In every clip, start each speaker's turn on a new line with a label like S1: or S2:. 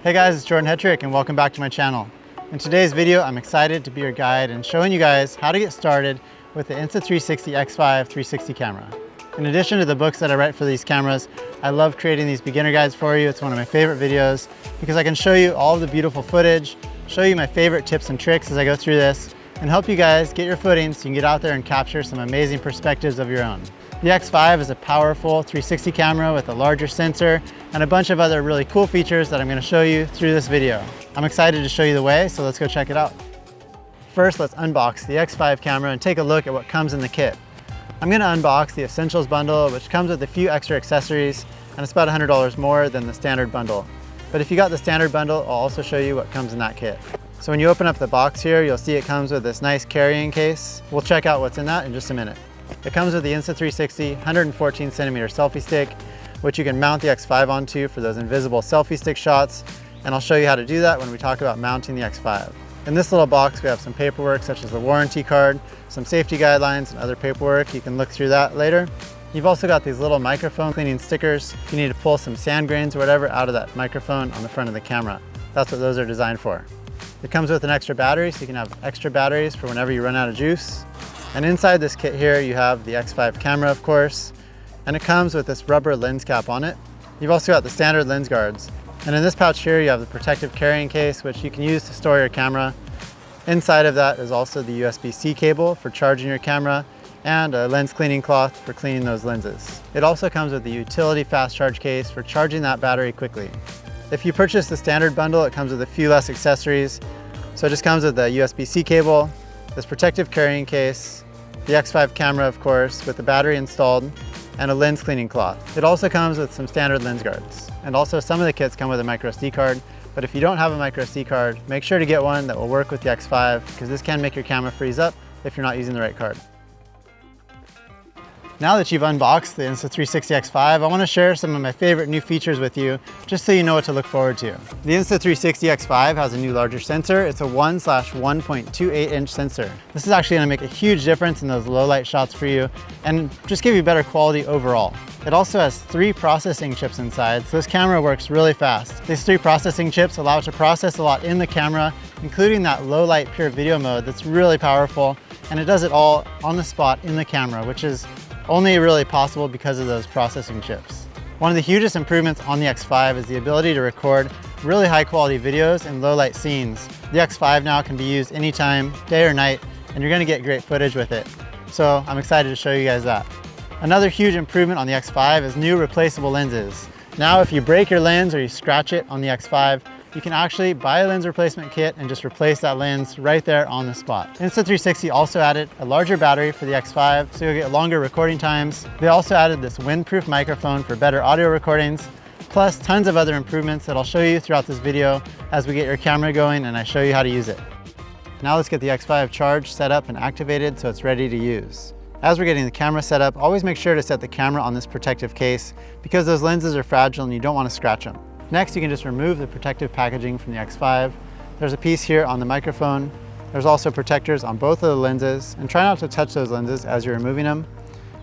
S1: Hey guys, it's Jordan Hetrick and welcome back to my channel. In today's video, I'm excited to be your guide and showing you guys how to get started with the Insta360 X5 360 camera. In addition to the books that I write for these cameras, I love creating these beginner guides for you. It's one of my favorite videos because I can show you all of the beautiful footage, show you my favorite tips and tricks as I go through this, and help you guys get your footing so you can get out there and capture some amazing perspectives of your own. The X5 is a powerful 360 camera with a larger sensor and a bunch of other really cool features that I'm going to show you through this video. I'm excited to show you the way, so let's go check it out. First, let's unbox the X5 camera and take a look at what comes in the kit. I'm going to unbox the Essentials bundle, which comes with a few extra accessories, and it's about $100 more than the standard bundle. But if you got the standard bundle, I'll also show you what comes in that kit. So when you open up the box here, you'll see it comes with this nice carrying case. We'll check out what's in that in just a minute. It comes with the Insta360 114 centimeter selfie stick, which you can mount the X5 onto for those invisible selfie stick shots. And I'll show you how to do that when we talk about mounting the X5. In this little box, we have some paperwork such as the warranty card, some safety guidelines and other paperwork. You can look through that later. You've also got these little microphone cleaning stickers. If you need to pull some sand grains or whatever out of that microphone on the front of the camera. That's what those are designed for. It comes with an extra battery, so you can have extra batteries for whenever you run out of juice. And inside this kit here, you have the X5 camera, of course, and it comes with this rubber lens cap on it. You've also got the standard lens guards. And in this pouch here, you have the protective carrying case, which you can use to store your camera. Inside of that is also the USB-C cable for charging your camera and a lens cleaning cloth for cleaning those lenses. It also comes with the utility fast charge case for charging that battery quickly. If you purchase the standard bundle, it comes with a few less accessories. So it just comes with the USB-C cable, this protective carrying case, the X5 camera, of course, with the battery installed, and a lens cleaning cloth. It also comes with some standard lens guards. And also some of the kits come with a microSD card, but if you don't have a microSD card, make sure to get one that will work with the X5 because this can make your camera freeze up if you're not using the right card. Now that you've unboxed the Insta360 X5, I want to share some of my favorite new features with you, just so you know what to look forward to. The Insta360 X5 has a new larger sensor. It's a 1/1.28 inch sensor. This is actually going to make a huge difference in those low light shots for you and just give you better quality overall. It also has 3 processing chips inside, so this camera works really fast. These 3 processing chips allow it to process a lot in the camera, including that low light pure video mode that's really powerful, and it does it all on the spot in the camera, which is only really possible because of those processing chips. One of the hugest improvements on the X5 is the ability to record really high quality videos in low light scenes. The X5 now can be used anytime, day or night, and you're gonna get great footage with it. So I'm excited to show you guys that. Another huge improvement on the X5 is new replaceable lenses. Now if you break your lens or you scratch it on the X5, you can actually buy a lens replacement kit and just replace that lens right there on the spot. Insta360 also added a larger battery for the X5, so you'll get longer recording times. They also added this windproof microphone for better audio recordings, plus tons of other improvements that I'll show you throughout this video as we get your camera going and I show you how to use it. Now let's get the X5 charged, set up, and activated so it's ready to use. As we're getting the camera set up, always make sure to set the camera on this protective case because those lenses are fragile and you don't want to scratch them. Next, you can just remove the protective packaging from the X5. There's a piece here on the microphone. There's also protectors on both of the lenses, and try not to touch those lenses as you're removing them.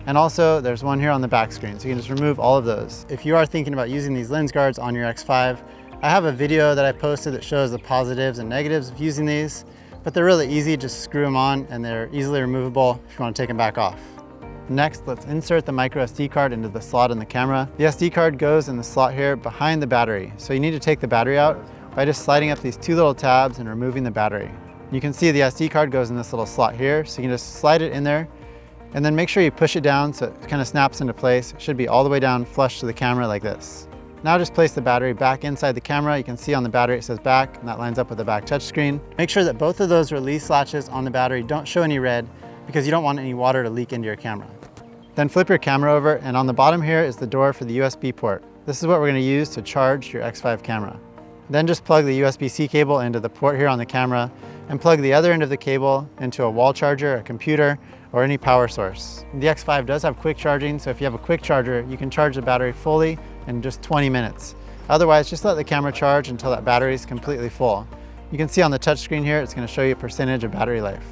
S1: And also, there's one here on the back screen, so you can just remove all of those. If you are thinking about using these lens guards on your X5, I have a video that I posted that shows the positives and negatives of using these, but they're really easy. Just screw them on, and they're easily removable if you want to take them back off. Next, let's insert the microSD card into the slot in the camera. The SD card goes in the slot here behind the battery. So you need to take the battery out by just sliding up these 2 little tabs and removing the battery. You can see the SD card goes in this little slot here. So you can just slide it in there and then make sure you push it down so it kind of snaps into place. It should be all the way down flush to the camera like this. Now just place the battery back inside the camera. You can see on the battery it says back, and that lines up with the back touchscreen. Make sure that both of those release latches on the battery don't show any red because you don't want any water to leak into your camera. Then flip your camera over, and on the bottom here is the door for the USB port. This is what we're going to use to charge your X5 camera. Then just plug the USB-C cable into the port here on the camera and plug the other end of the cable into a wall charger, a computer, or any power source. The X5 does have quick charging, so if you have a quick charger, you can charge the battery fully in just 20 minutes. Otherwise, just let the camera charge until that battery is completely full. You can see on the touchscreen here, it's going to show you a percentage of battery life.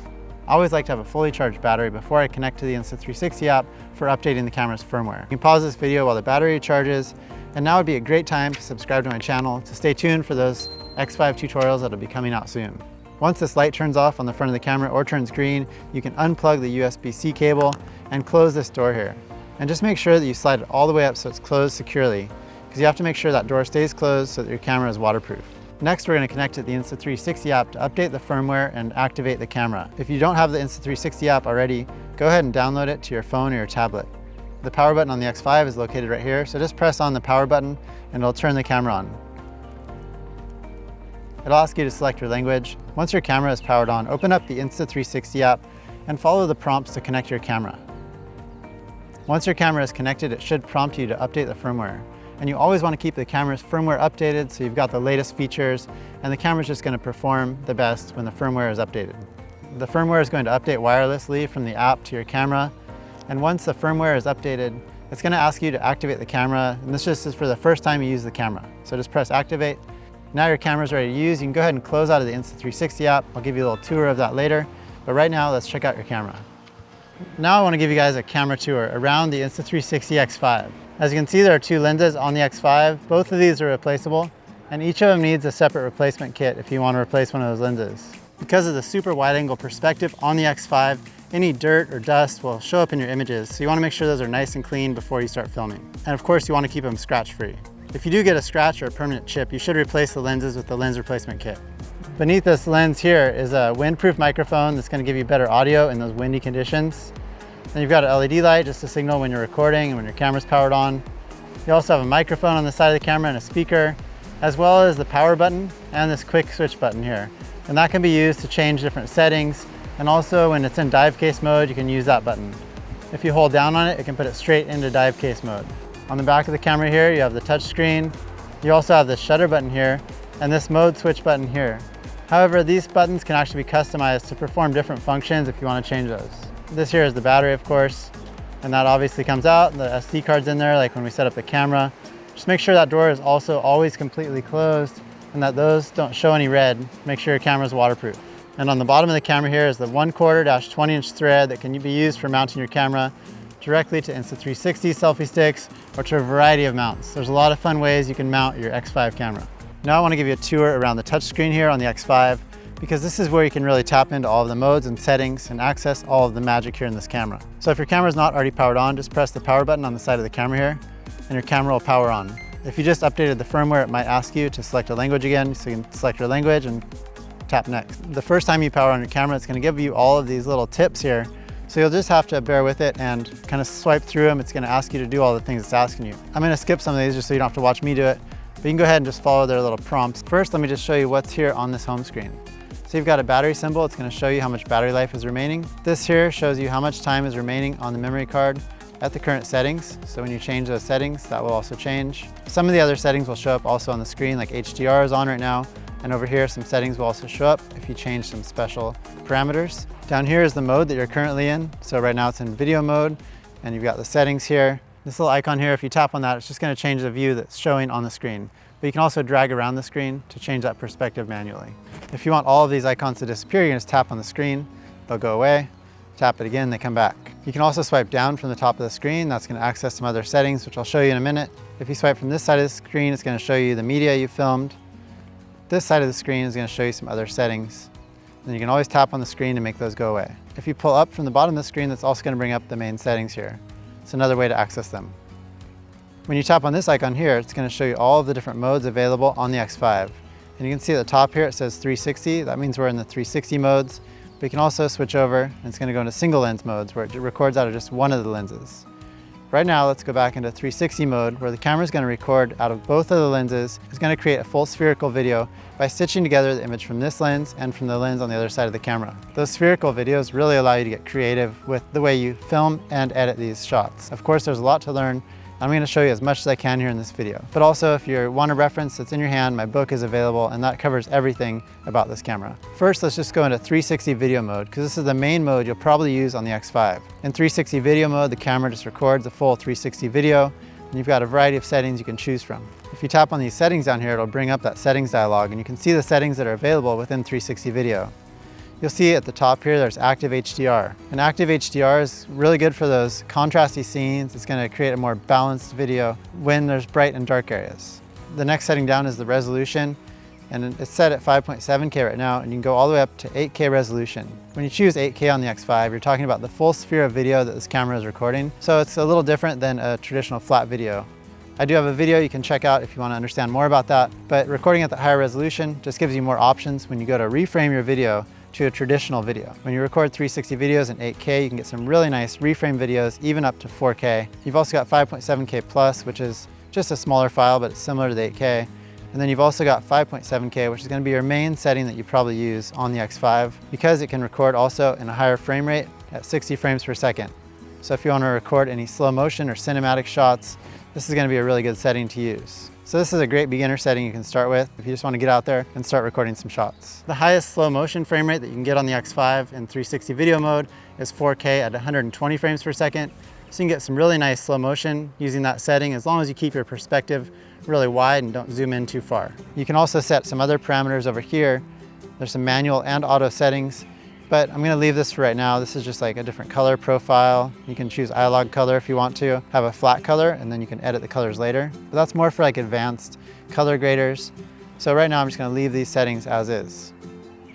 S1: I always like to have a fully charged battery before I connect to the Insta360 app for updating the camera's firmware. You can pause this video while the battery charges, and now would be a great time to subscribe to my channel to stay tuned for those X5 tutorials that'll be coming out soon. Once this light turns off on the front of the camera or turns green, you can unplug the USB-C cable and close this door here. And just make sure that you slide it all the way up so it's closed securely, because you have to make sure that door stays closed so that your camera is waterproof. Next, we're going to connect to the Insta360 app to update the firmware and activate the camera. If you don't have the Insta360 app already, go ahead and download it to your phone or your tablet. The power button on the X5 is located right here, so just press on the power button and it'll turn the camera on. It'll ask you to select your language. Once your camera is powered on, open up the Insta360 app and follow the prompts to connect your camera. Once your camera is connected, it should prompt you to update the firmware. And you always want to keep the camera's firmware updated so you've got the latest features, and the camera's just going to perform the best when the firmware is updated. The firmware is going to update wirelessly from the app to your camera, and once the firmware is updated, it's going to ask you to activate the camera, and this just is for the first time you use the camera. So just press activate. Now your camera's ready to use. You can go ahead and close out of the Insta360 app. I'll give you a little tour of that later, but right now let's check out your camera. Now I want to give you guys a camera tour around the Insta360 X5. As you can see, there are two lenses on the X5. Both of these are replaceable, and each of them needs a separate replacement kit if you want to replace one of those lenses. Because of the super wide angle perspective on the X5, any dirt or dust will show up in your images, so you want to make sure those are nice and clean before you start filming. And of course, you want to keep them scratch free. If you do get a scratch or a permanent chip, you should replace the lenses with the lens replacement kit. Beneath this lens here is a windproof microphone that's going to give you better audio in those windy conditions. Then you've got an LED light just to signal when you're recording and when your camera's powered on. You also have a microphone on the side of the camera and a speaker, as well as the power button and this quick switch button here. And that can be used to change different settings, and also when it's in dive case mode, you can use that button. If you hold down on it, it can put it straight into dive case mode. On the back of the camera here, you have the touch screen. You also have the shutter button here and this mode switch button here. However, these buttons can actually be customized to perform different functions if you want to change those. This here is the battery, of course, and that obviously comes out. The SD card's in there, like when we set up the camera. Just make sure that door is also always completely closed and that those don't show any red. Make sure your camera's waterproof. And on the bottom of the camera here is the 1/4 20" thread that can be used for mounting your camera directly to Insta360 selfie sticks or to a variety of mounts. There's a lot of fun ways you can mount your X5 camera. Now I want to give you a tour around the touchscreen here on the X5, because this is where you can really tap into all of the modes and settings and access all of the magic here in this camera. So if your camera is not already powered on, just press the power button on the side of the camera here and your camera will power on. If you just updated the firmware, it might ask you to select a language again, so you can select your language and tap next. The first time you power on your camera, it's going to give you all of these little tips here. So you'll just have to bear with it and kind of swipe through them. It's going to ask you to do all the things it's asking you. I'm going to skip some of these just so you don't have to watch me do it, but you can go ahead and just follow their little prompts. First, let me just show you what's here on this home screen. So you've got a battery symbol. It's going to show you how much battery life is remaining. This here shows you how much time is remaining on the memory card at the current settings. So when you change those settings, that will also change. Some of the other settings will show up also on the screen, like HDR is on right now. And over here, some settings will also show up if you change some special parameters. Down here is the mode that you're currently in. So right now it's in video mode, and you've got the settings here. This little icon here, if you tap on that, it's just going to change the view that's showing on the screen. But you can also drag around the screen to change that perspective manually. If you want all of these icons to disappear, you're going to tap on the screen, they'll go away. Tap it again, they come back. You can also swipe down from the top of the screen. That's going to access some other settings, which I'll show you in a minute. If you swipe from this side of the screen, it's going to show you the media you filmed. This side of the screen is going to show you some other settings. Then you can always tap on the screen to make those go away. If you pull up from the bottom of the screen, that's also going to bring up the main settings here. It's another way to access them. When you tap on this icon here, it's going to show you all of the different modes available on the X5. And you can see at the top here, it says 360. That means we're in the 360 modes. But you can also switch over, and it's going to go into single lens modes where it records out of just one of the lenses. Right now, let's go back into 360 mode, where the camera is going to record out of both of the lenses. It's going to create a full spherical video by stitching together the image from this lens and from the lens on the other side of the camera. Those spherical videos really allow you to get creative with the way you film and edit these shots. Of course, there's a lot to learn. I'm going to show you as much as I can here in this video. But also, if you want a reference that's in your hand, my book is available, and that covers everything about this camera. First, let's just go into 360 video mode, because this is the main mode you'll probably use on the X5. In 360 video mode, the camera just records a full 360 video, and you've got a variety of settings you can choose from. If you tap on these settings down here, it'll bring up that settings dialog, and you can see the settings that are available within 360 video. you'll see at the top here, there's active HDR. And active HDR is really good for those contrasty scenes. It's gonna create a more balanced video when there's bright and dark areas. The next setting down is the resolution, and it's set at 5.7K right now, and you can go all the way up to 8K resolution. When you choose 8K on the X5, you're talking about the full sphere of video that this camera is recording. So it's a little different than a traditional flat video. I do have a video you can check out if you want to understand more about that, but recording at the higher resolution just gives you more options when you go to reframe your video to a traditional video. When you record 360 videos in 8K, you can get some really nice reframe videos, even up to 4K. You've also got 5.7K plus, which is just a smaller file, but it's similar to the 8K. And then you've also got 5.7K, which is going to be your main setting that you probably use on the X5, because it can record also in a higher frame rate at 60 frames per second. So if you want to record any slow motion or cinematic shots, this is going to be a really good setting to use. So this is a great beginner setting you can start with if you just want to get out there and start recording some shots. The highest slow motion frame rate that you can get on the X5 in 360 video mode is 4K at 120 frames per second. So you can get some really nice slow motion using that setting, as long as you keep your perspective really wide and don't zoom in too far. You can also set some other parameters over here. There's some manual and auto settings, but I'm gonna leave this for right now. This is just like a different color profile. You can choose iLog color if you want to, have a flat color, and then you can edit the colors later. But that's more for like advanced color graders. So right now I'm just gonna leave these settings as is.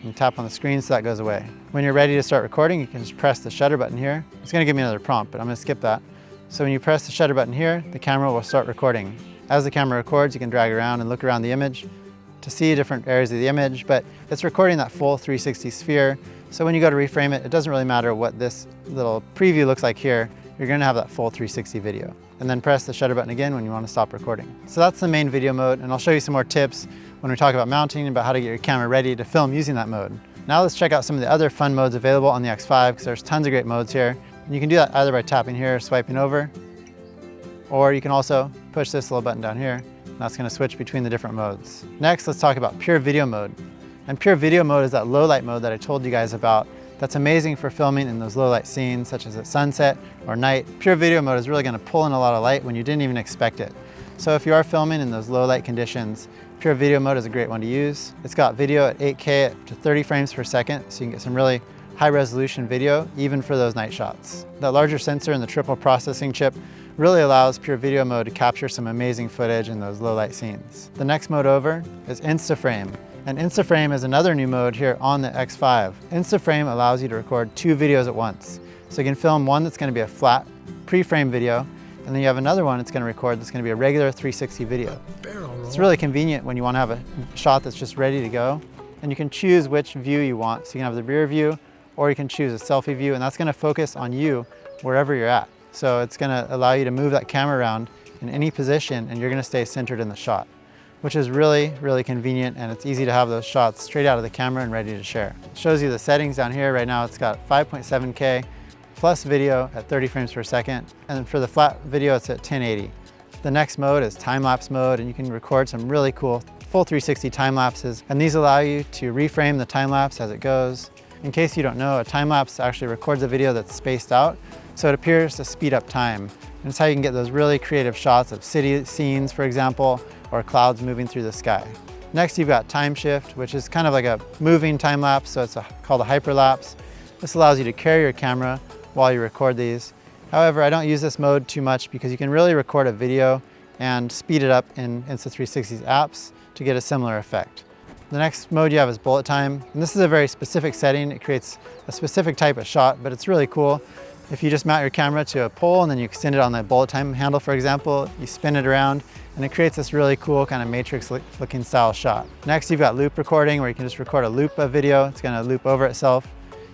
S1: And tap on the screen so that goes away. When you're ready to start recording, you can just press the shutter button here. It's gonna give me another prompt, but I'm gonna skip that. So when you press the shutter button here, the camera will start recording. As the camera records, you can drag around and look around the image to see different areas of the image, but it's recording that full 360 sphere. So when you go to reframe it, it doesn't really matter what this little preview looks like here. You're gonna have that full 360 video. And then press the shutter button again when you wanna stop recording. So that's the main video mode, and I'll show you some more tips when we talk about mounting and about how to get your camera ready to film using that mode. Now let's check out some of the other fun modes available on the X5, because there's tons of great modes here. And you can do that either by tapping here or swiping over, or you can also push this little button down here, and that's gonna switch between the different modes. Next, let's talk about pure video mode. And pure video mode is that low light mode that I told you guys about. That's amazing for filming in those low light scenes, such as at sunset or night. Pure video mode is really gonna pull in a lot of light when you didn't even expect it. So if you are filming in those low light conditions, pure video mode is a great one to use. It's got video at 8K up to 30 frames per second, so you can get some really high resolution video, even for those night shots. That larger sensor and the triple processing chip really allows pure video mode to capture some amazing footage in those low light scenes. The next mode over is Instaframe. And Instaframe is another new mode here on the X5. Instaframe allows you to record 2 videos at once. So you can film one that's gonna be a flat pre-frame video, and then you have another one it's gonna record that's gonna be a regular 360 video. It's really convenient when you wanna have a shot that's just ready to go. And you can choose which view you want. So you can have the rear view, or you can choose a selfie view, and that's gonna focus on you wherever you're at. So it's gonna allow you to move that camera around in any position, and you're gonna stay centered in the shot, which is really, really convenient, and it's easy to have those shots straight out of the camera and ready to share. It shows you the settings down here. Right now it's got 5.7K plus video at 30 frames per second, and for the flat video it's at 1080. The next mode is time-lapse mode, and you can record some really cool full 360 time lapses, and these allow you to reframe the time lapse as it goes. In case you don't know, a time lapse actually records a video that's spaced out, so it appears to speed up time. And it's how you can get those really creative shots of city scenes, for example, or clouds moving through the sky. Next, you've got time shift, which is kind of like a moving time lapse, so it's called a hyperlapse. This allows you to carry your camera while you record these. However, I don't use this mode too much because you can really record a video and speed it up in Insta360's apps to get a similar effect. The next mode you have is bullet time, and this is a very specific setting. It creates a specific type of shot, but it's really cool. If you just mount your camera to a pole and then you extend it on the bullet time handle, for example, you spin it around, and it creates this really cool kind of matrix looking style shot. Next, you've got loop recording, where you can just record a loop of video. It's gonna loop over itself.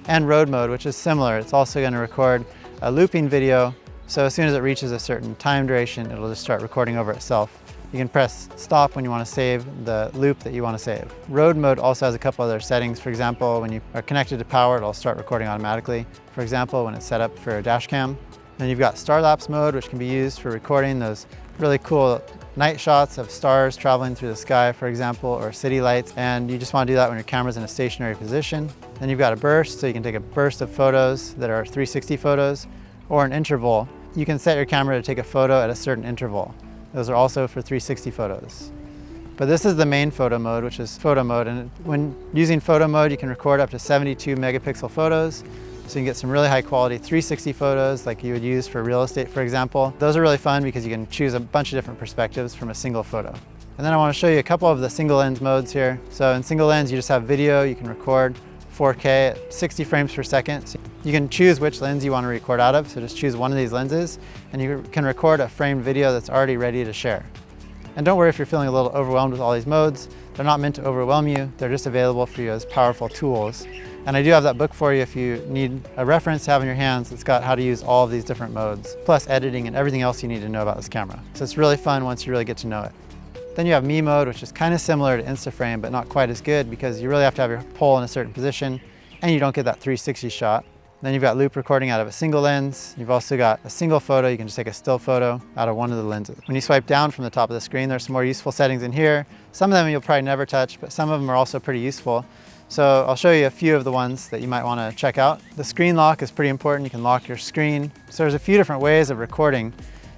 S1: And road mode, which is similar. It's also gonna record a looping video, so as soon as it reaches a certain time duration, it'll just start recording over itself. You can press stop when you want to save the loop that you want to save. Road mode also has a couple other settings. For example, when you are connected to power, it'll start recording automatically. For example, when it's set up for a dash cam. Then you've got star lapse mode, which can be used for recording those really cool night shots of stars traveling through the sky, for example, or city lights. And you just want to do that when your camera's in a stationary position. Then you've got a burst, so you can take a burst of photos that are 360 photos, or an interval. You can set your camera to take a photo at a certain interval. Those are also for 360 photos. But this is the main photo mode, which is photo mode. And when using photo mode, you can record up to 72 megapixel photos. So you can get some really high quality 360 photos like you would use for real estate, for example. Those are really fun because you can choose a bunch of different perspectives from a single photo. And then I want to show you a couple of the single lens modes here. So in single lens, you just have video. You can record 4K at 60 frames per second. So you can choose which lens you want to record out of. So just choose one of these lenses and you can record a framed video that's already ready to share. And don't worry if you're feeling a little overwhelmed with all these modes. They're not meant to overwhelm you. They're just available for you as powerful tools. And I do have that book for you if you need a reference to have in your hands. It's got how to use all of these different modes, plus editing and everything else you need to know about this camera. So it's really fun once you really get to know it. Then you have me mode, which is kind of similar to Instaframe, but not quite as good because you really have to have your pole in a certain position and you don't get that 360 shot. Then you've got loop recording out of a single lens. You've also got a single photo. You can just take a still photo out of one of the lenses. When you swipe down from the top of the screen, there's some more useful settings in here. Some of them you'll probably never touch, but some of them are also pretty useful. So I'll show you a few of the ones that you might want to check out. The screen lock is pretty important. You can lock your screen. So there's a few different ways of recording.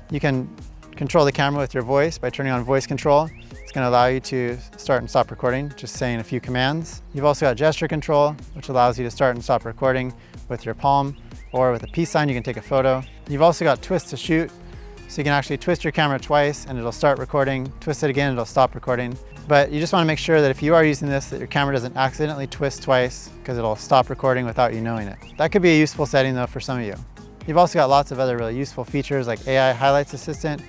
S1: You can control the camera with your voice by turning on voice control. It's going to allow you to start and stop recording, just saying a few commands. You've also got gesture control, which allows you to start and stop recording with your palm, or with a peace sign you can take a photo. You've also got twist to shoot, so you can actually twist your camera twice and it'll start recording, twist it again, it'll stop recording. But you just want to make sure that if you are using this, that your camera doesn't accidentally twist twice because it'll stop recording without you knowing it. That could be a useful setting though for some of you. You've also got lots of other really useful features like AI Highlights Assistant.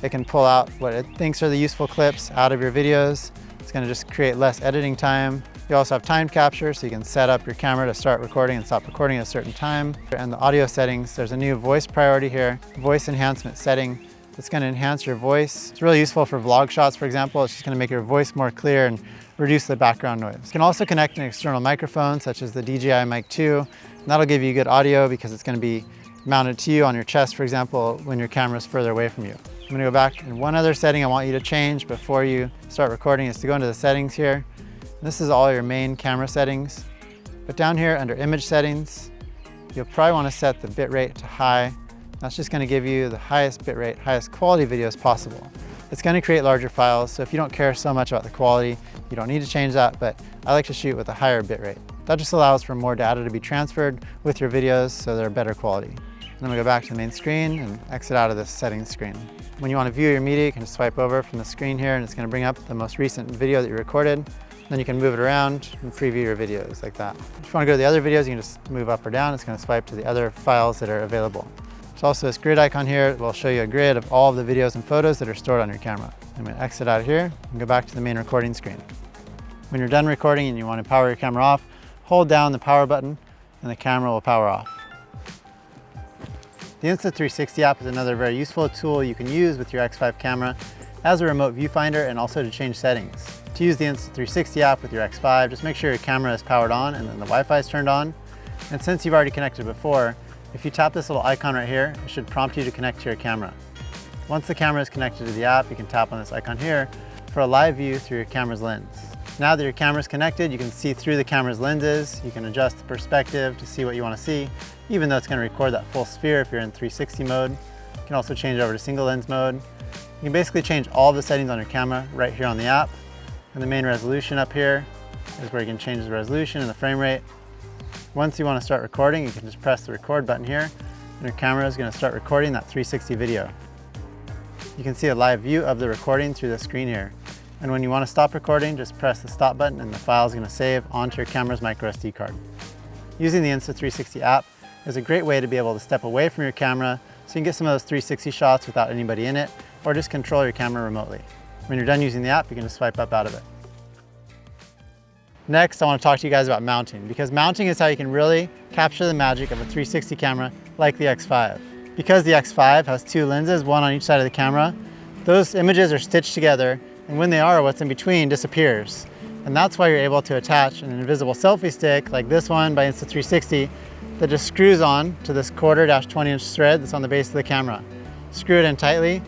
S1: It can pull out what it thinks are the useful clips out of your videos. It's going to just create less editing time. You also have time capture, so you can set up your camera to start recording and stop recording at a certain time. And the audio settings, there's a new voice priority here, voice enhancement setting. It's going to enhance your voice. It's really useful for vlog shots, for example. It's just going to make your voice more clear and reduce the background noise. You can also connect an external microphone, such as the DJI Mic 2. And that'll give you good audio because it's going to be mounted to you on your chest, for example, when your camera is further away from you. I'm going to go back, and one other setting I want you to change before you start recording is to go into the settings here. This is all your main camera settings. But down here under image settings, you'll probably want to set the bitrate to high. That's just going to give you the highest bitrate, highest quality videos possible. It's going to create larger files, so if you don't care so much about the quality, you don't need to change that, but I like to shoot with a higher bitrate. That just allows for more data to be transferred with your videos so they're better quality. I'm going to go back to the main screen and exit out of this settings screen. When you want to view your media, you can just swipe over from the screen here and it's going to bring up the most recent video that you recorded. Then you can move it around and preview your videos like that. If you want to go to the other videos, you can just move up or down. It's going to swipe to the other files that are available. There's also this grid icon here. It will show you a grid of all of the videos and photos that are stored on your camera. I'm going to exit out of here and go back to the main recording screen. When you're done recording and you want to power your camera off, hold down the power button and the camera will power off. The Insta360 app is another very useful tool you can use with your X5 camera as a remote viewfinder and also to change settings. To use the Insta360 app with your X5, just make sure your camera is powered on and then the Wi-Fi is turned on. And since you've already connected before, if you tap this little icon right here, it should prompt you to connect to your camera. Once the camera is connected to the app, you can tap on this icon here for a live view through your camera's lens. Now that your camera is connected, you can see through the camera's lenses. You can adjust the perspective to see what you want to see, even though it's going to record that full sphere if you're in 360 mode. You can also change over to single lens mode. You can basically change all the settings on your camera right here on the app. And the main resolution up here is where you can change the resolution and the frame rate. Once you want to start recording, you can just press the record button here, and your camera is going to start recording that 360 video. You can see a live view of the recording through the screen here. And when you want to stop recording, just press the stop button and the file is going to save onto your camera's microSD card. Using the Insta360 app is a great way to be able to step away from your camera so you can get some of those 360 shots without anybody in it, or just control your camera remotely. When you're done using the app, you can just swipe up out of it. Next, I want to talk to you guys about mounting, because mounting is how you can really capture the magic of a 360 camera like the X5. Because the X5 has two lenses, one on each side of the camera, those images are stitched together, and when they are, what's in between disappears. And that's why you're able to attach an invisible selfie stick like this one by Insta360 that just screws on to this 1/4-20" thread that's on the base of the camera. Screw it in tightly,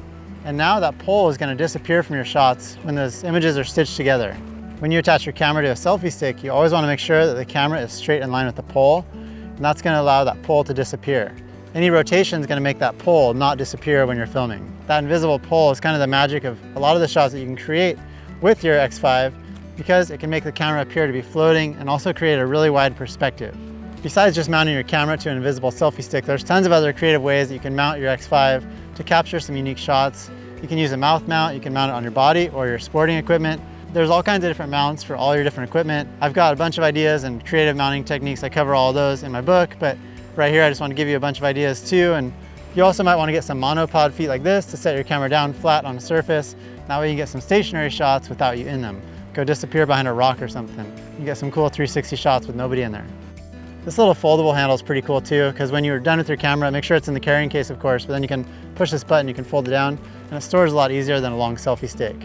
S1: and now that pole is going to disappear from your shots when those images are stitched together. When you attach your camera to a selfie stick, you always want to make sure that the camera is straight in line with the pole, and that's going to allow that pole to disappear. Any rotation is going to make that pole not disappear when you're filming. That invisible pole is kind of the magic of a lot of the shots that you can create with your X5 because it can make the camera appear to be floating and also create a really wide perspective. Besides just mounting your camera to an invisible selfie stick, there's tons of other creative ways that you can mount your X5 to capture some unique shots. You can use a mouth mount, you can mount it on your body or your sporting equipment. There's all kinds of different mounts for all your different equipment. I've got a bunch of ideas and creative mounting techniques. I cover all of those in my book, but right here I just want to give you a bunch of ideas too. And you also might want to get some monopod feet like this to set your camera down flat on a surface. That way you get some stationary shots without you in them. Go disappear behind a rock or something. You get some cool 360 shots with nobody in there. This little foldable handle is pretty cool too, because when you're done with your camera, make sure it's in the carrying case of course, but then you can push this button, you can fold it down, and it stores a lot easier than a long selfie stick.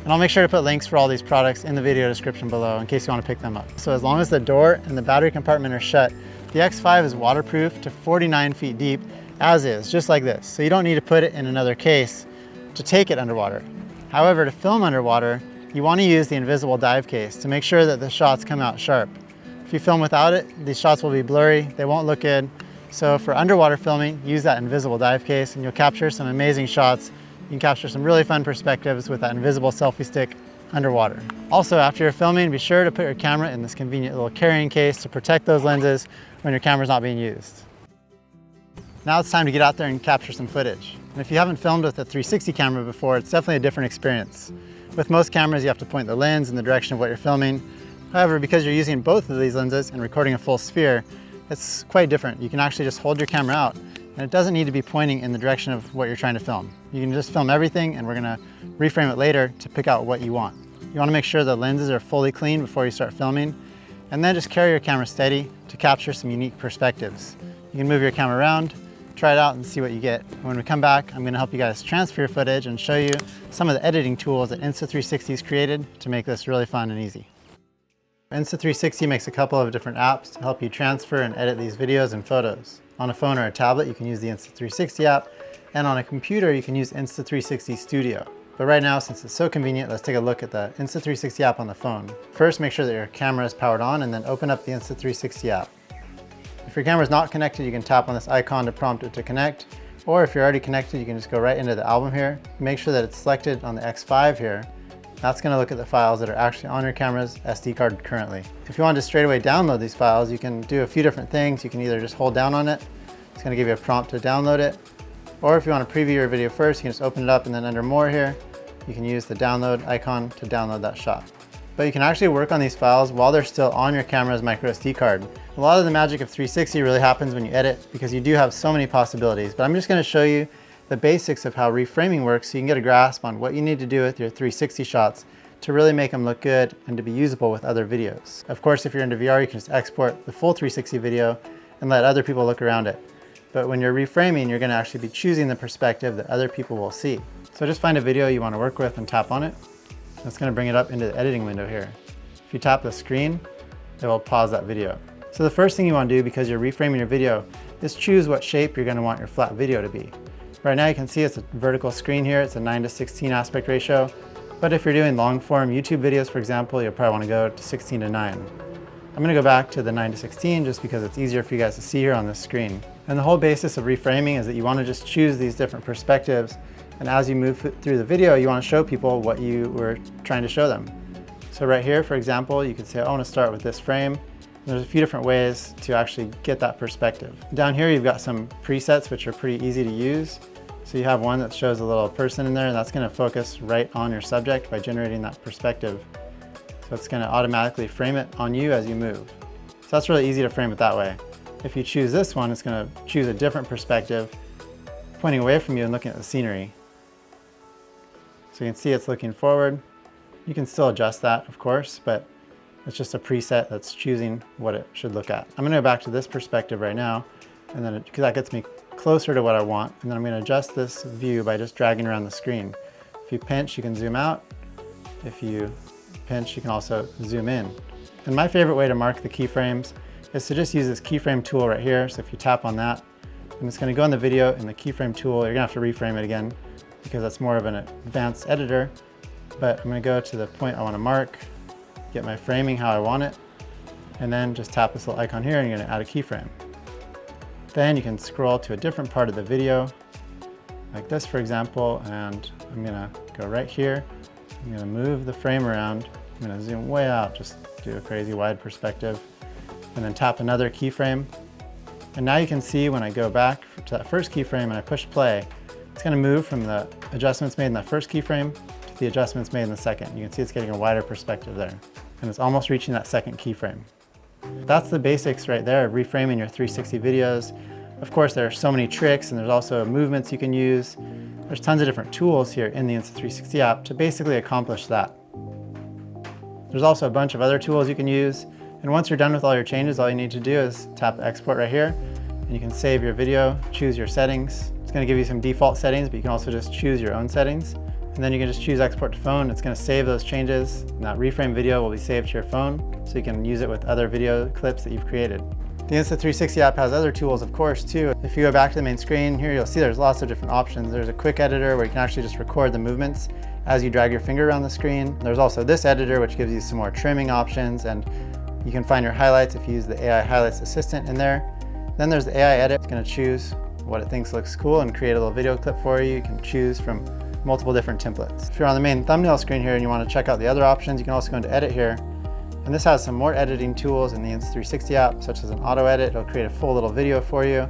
S1: And I'll make sure to put links for all these products in the video description below in case you want to pick them up. So as long as the door and the battery compartment are shut, the X5 is waterproof to 49 feet deep, as is, just like this. So you don't need to put it in another case to take it underwater. However, to film underwater, you want to use the invisible dive case to make sure that the shots come out sharp. If you film without it, these shots will be blurry, they won't look good. So for underwater filming, use that invisible dive case and you'll capture some amazing shots. You can capture some really fun perspectives with that invisible selfie stick underwater. Also, after you're filming, be sure to put your camera in this convenient little carrying case to protect those lenses when your camera's not being used. Now it's time to get out there and capture some footage. And if you haven't filmed with a 360 camera before, it's definitely a different experience. With most cameras, you have to point the lens in the direction of what you're filming. However, because you're using both of these lenses and recording a full sphere, it's quite different. You can actually just hold your camera out and it doesn't need to be pointing in the direction of what you're trying to film. You can just film everything and we're gonna reframe it later to pick out what you want. You wanna make sure the lenses are fully clean before you start filming, and then just carry your camera steady to capture some unique perspectives. You can move your camera around, try it out and see what you get. When we come back, I'm gonna help you guys transfer your footage and show you some of the editing tools that Insta360 has created to make this really fun and easy. Insta360 makes a couple of different apps to help you transfer and edit these videos and photos. On a phone or a tablet, you can use the Insta360 app, and on a computer, you can use Insta360 Studio. But right now, since it's so convenient, let's take a look at the Insta360 app on the phone. First, make sure that your camera is powered on, and then open up the Insta360 app. If your camera is not connected, you can tap on this icon to prompt it to connect, or if you're already connected, you can just go right into the album here. Make sure that it's selected on the X5 here. That's going to look at the files that are actually on your camera's SD card currently. If you want to straight away download these files, you can do a few different things. You can either just hold down on it, it's going to give you a prompt to download it, or if you want to preview your video first, you can just open it up and then under more here, you can use the download icon to download that shot. But you can actually work on these files while they're still on your camera's microSD card. A lot of the magic of 360 really happens when you edit because you do have so many possibilities, but I'm just going to show you the basics of how reframing works so you can get a grasp on what you need to do with your 360 shots to really make them look good and to be usable with other videos. Of course, if you're into VR, you can just export the full 360 video and let other people look around it. But when you're reframing, you're going to actually be choosing the perspective that other people will see. So just find a video you want to work with and tap on it. That's going to bring it up into the editing window here. If you tap the screen, it will pause that video. So the first thing you want to do, because you're reframing your video, is choose what shape you're going to want your flat video to be. Right now you can see it's a vertical screen here. It's a 9:16 aspect ratio. But if you're doing long form YouTube videos, for example, you'll probably want to go to 16:9. I'm going to go back to the 9:16 just because it's easier for you guys to see here on this screen. And the whole basis of reframing is that you want to just choose these different perspectives. And as you move through the video, you want to show people what you were trying to show them. So right here, for example, you could say, I want to start with this frame. And there's a few different ways to actually get that perspective. Down here, you've got some presets, which are pretty easy to use. So you have one that shows a little person in there, and that's going to focus right on your subject by generating that perspective. So it's going to automatically frame it on you as you move. So that's really easy to frame it that way. If you choose this one, it's going to choose a different perspective, pointing away from you and looking at the scenery. So you can see it's looking forward. You can still adjust that, of course, but it's just a preset that's choosing what it should look at. I'm going to go back to this perspective right now, and then because that gets me closer to what I want, and then I'm going to adjust this view by just dragging around the screen. If you pinch, you can zoom out. If you pinch, you can also zoom in. And my favorite way to mark the keyframes is to just use this keyframe tool right here. So if you tap on that, and it's going to go in the video in the keyframe tool, you're going to have to reframe it again because that's more of an advanced editor. But I'm going to go to the point I want to mark, get my framing how I want it, and then just tap this little icon here and you're going to add a keyframe. Then you can scroll to a different part of the video, like this for example, and I'm going to go right here I'm gonna move the frame around. I'm gonna zoom way out, just do a crazy wide perspective, and then tap another keyframe. And now you can see when I go back to that first keyframe and I push play, it's gonna move from the adjustments made in that first keyframe to the adjustments made in the second. You can see it's getting a wider perspective there. And it's almost reaching that second keyframe. That's the basics right there of reframing your 360 videos. Of course, there are so many tricks, and there's also movements you can use. There's tons of different tools here in the Insta360 app to basically accomplish that. There's also a bunch of other tools you can use. And once you're done with all your changes, all you need to do is tap export right here, and you can save your video, choose your settings. It's gonna give you some default settings, but you can also just choose your own settings. And then you can just choose export to phone. It's gonna save those changes. And that reframe video will be saved to your phone, so you can use it with other video clips that you've created. The Insta360 app has other tools, of course, too. If you go back to the main screen here, you'll see there's lots of different options. There's a quick editor where you can actually just record the movements as you drag your finger around the screen. There's also this editor, which gives you some more trimming options, and you can find your highlights if you use the AI Highlights Assistant in there. Then there's the AI Edit. It's gonna choose what it thinks looks cool and create a little video clip for you. You can choose from multiple different templates. If you're on the main thumbnail screen here and you want to check out the other options, you can also go into Edit here. And this has some more editing tools in the Insta360 app, such as an auto edit. It'll create a full little video for you.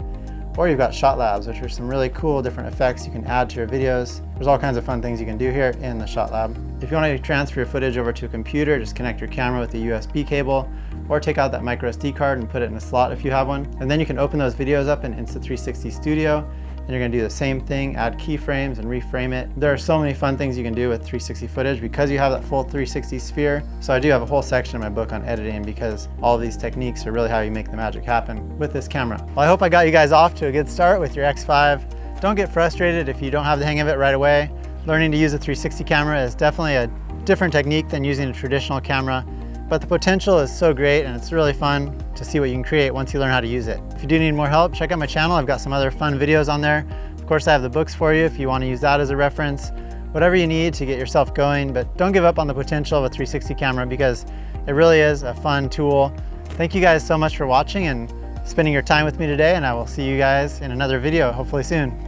S1: Or you've got shot labs, which are some really cool different effects you can add to your videos. There's all kinds of fun things you can do here in the shot lab. If you want to transfer your footage over to a computer, just connect your camera with a USB cable, or take out that microSD card and put it in a slot if you have one. And then you can open those videos up in Insta360 Studio, and you're gonna do the same thing, add keyframes and reframe it. There are so many fun things you can do with 360 footage because you have that full 360 sphere. So I do have a whole section in my book on editing, because all of these techniques are really how you make the magic happen with this camera. Well, I hope I got you guys off to a good start with your X5. Don't get frustrated if you don't have the hang of it right away. Learning to use a 360 camera is definitely a different technique than using a traditional camera, but the potential is so great, and it's really fun to see what you can create once you learn how to use it. If you do need more help, check out my channel. I've got some other fun videos on there. Of course, I have the books for you if you want to use that as a reference. Whatever you need to get yourself going, but don't give up on the potential of a 360 camera, because it really is a fun tool. Thank you guys so much for watching and spending your time with me today, and I will see you guys in another video hopefully soon.